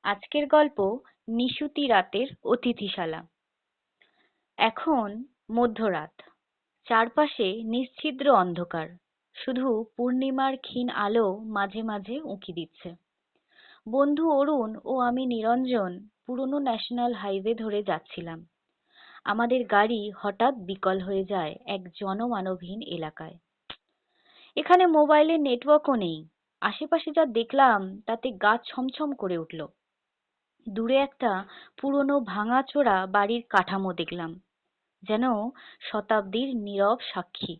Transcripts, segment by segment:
আজকের গল্প নিশুতি রাতের অতিথিশালা। এখন মধ্যরাত, চারপাশে নিশ্ছিদ্র অন্ধকার, শুধু পূর্ণিমার ক্ষীণ আলো মাঝে মাঝে উঁকি দিচ্ছে। বন্ধু অরুণ ও আমি নিরঞ্জন পুরনো ন্যাশনাল হাইওয়ে ধরে যাচ্ছিলাম। আমাদের গাড়ি হঠাৎ বিকল হয়ে যায় এক জনমানবহীন এলাকায়। এখানে মোবাইলের নেটওয়ার্কও নেই। আশেপাশে যা দেখলাম তাতে গা ছমছম করে উঠল। দূরে একটা পুরনো ভাঙাচোরা বাড়ির কাঠামো দেখলাম, যেন শতাব্দীর নীরব সাক্ষী।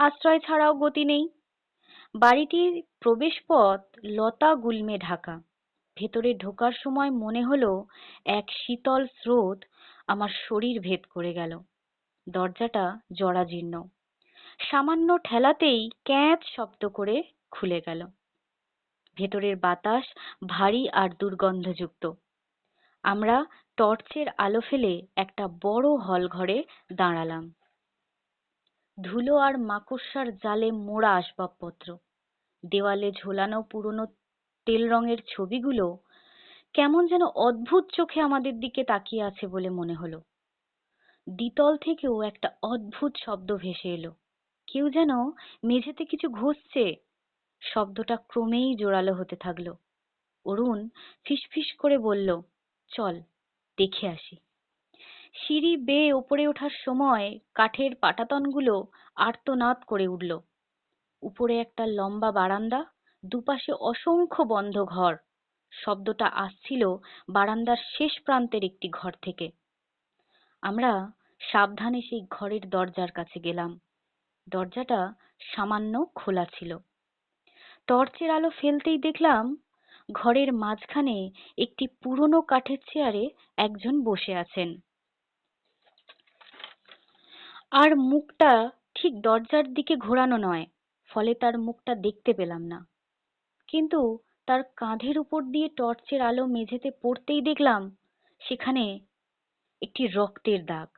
আশ্রয় ছাড়াও গতি নেই। বাড়িটির প্রবেশপথ লতা গুল্মে ঢাকা। ভেতরে ঢোকার সময় মনে হলো এক শীতল স্রোত আমার শরীর ভেদ করে গেল। দরজাটা জরাজীর্ণ, সামান্য ঠেলাতেই ক্যাঁচ শব্দ করে খুলে গেল। ভেতরের বাতাস ভারী আর দুর্গন্ধযুক্ত। আমরা টর্চের আলো ফেলে একটা বড় হল ঘরে দাঁড়ালাম। ধুলো আর মাকড়সার জালে মোড়া আসবাবপত্র, দেওয়ালে ঝোলানো পুরনো তেল রঙের ছবিগুলো কেমন যেন অদ্ভুত চোখে আমাদের দিকে তাকিয়ে আছে বলে মনে হলো। দ্বিতল থেকেও একটা অদ্ভুত শব্দ ভেসে এলো, কেউ যেন মেঝেতে কিছু ঘষছে। শব্দটা ক্রমেই জোরালো হতে থাকলো। অরুণ ফিসফিস করে বলল, চল দেখে আসি। সিঁড়ি বেয়ে ওপরে ওঠার সময় কাঠের পাটাতনগুলো আর্তনাদ করে উঠল। উপরে একটা লম্বা বারান্দা, দুপাশে অসংখ্য বন্ধ ঘর। শব্দটা আসছিল বারান্দার শেষ প্রান্তের একটি ঘর থেকে। আমরা সাবধানে সেই ঘরের দরজার কাছে গেলাম। দরজাটা সামান্য খোলা ছিল। টর্চের আলো ফেলতেই দেখলাম ঘরের মাঝখানে একটি পুরনো কাঠের চেয়ারে একজন বসে আছেন। আর মুখটা ঠিক দরজার দিকে ঘোরানো নয়, ফলে তার মুখটা দেখতে পেলাম না। কিন্তু তার কাঁধের উপর দিয়ে টর্চের আলো মেঝেতে পড়তেই দেখলাম সেখানে একটি রক্তের দাগ।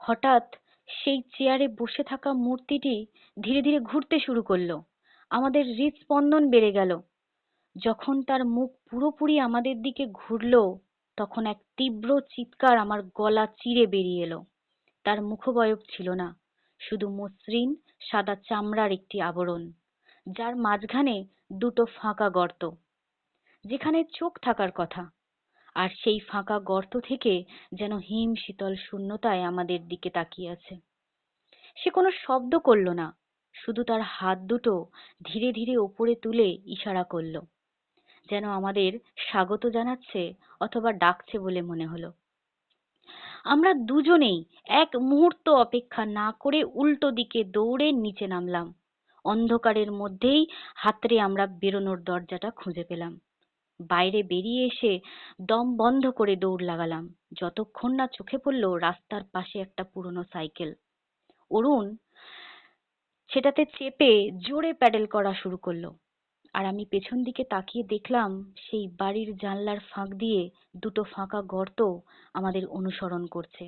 হঠাৎ সেই চেয়ারে বসে থাকা মূর্তিটি ধীরে ধীরে ঘুরতে শুরু করলো। আমাদের হৃদস্পন্দন বেড়ে গেল। যখন তার মুখ পুরোপুরি আমাদের দিকে ঘুরলো, তখন এক তীব্র চিৎকার আমার গলা চিরে বেরিয়ে এলো। তার মুখবয়ব ছিল না, শুধু মসৃণ সাদা চামড়ার একটি আবরণ, যার মাঝখানে দুটো ফাঁকা গর্ত, যেখানে চোখ থাকার কথা। আর সেই ফাঁকা গর্ত থেকে যেন হিম শীতল শূন্যতায় আমাদের দিকে তাকিয়ে আছে। সে কোনো শব্দ করলো না, শুধু তার হাত দুটো ধীরে ধীরে ওপরে তুলে ইশারা করলো, যেন আমাদের স্বাগত জানাচ্ছে অথবা ডাকছে বলে মনে হলো। আমরা দুজনেই এক মুহূর্ত অপেক্ষা না করে উল্টো দিকে দৌড়ে নিচে নামলাম। অন্ধকারের মধ্যেই হাতড়ে আমরা বেরোনোর দরজাটা খুঁজে পেলাম। বাইরে বেরিয়ে এসে দম বন্ধ করে দৌড় লাগালাম, যতক্ষণ না চোখে পড়লো রাস্তার পাশে একটা পুরনো সাইকেল। অরুণ সেটাতে চেপে জোরে প্যাডেল করা শুরু করলো। আর আমি পেছন দিকে তাকিয়ে দেখলাম সেই বাড়ির জানলার ফাঁক দিয়ে দুটো ফাঁকা গর্ত আমাদের অনুসরণ করছে,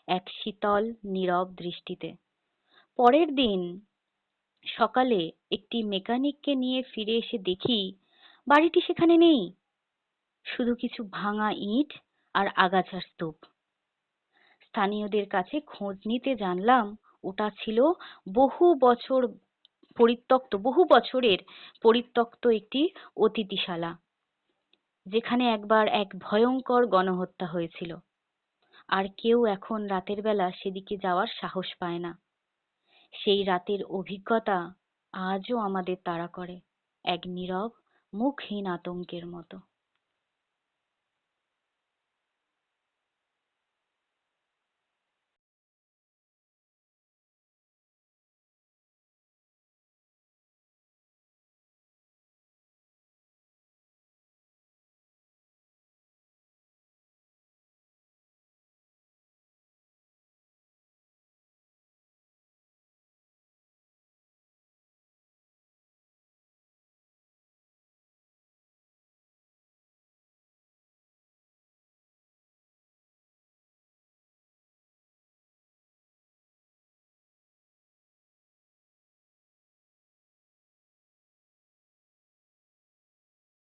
এক শীতল নীরব দৃষ্টিতে। পরের দিন সকালে একটি মেকানিককে নিয়ে ফিরে এসে দেখি বাড়িটি সেখানে নেই, শুধু কিছু ভাঙা ইট আর আগাছার স্তূপ। স্থানীয়দের কাছে খোঁজ নিতে জানলাম ওটা ছিল বহু বছরের পরিত্যক্ত একটি অতিথিশালা, যেখানে একবার এক ভয়ঙ্কর গণহত্যা হয়েছিল। আর কেউ এখন রাতের বেলা সেদিকে যাওয়ার সাহস পায় না। সেই রাতের অভিজ্ঞতা আজও আমাদের তাড়া করে, এক নীরব মুখহীন আতঙ্কের মতো।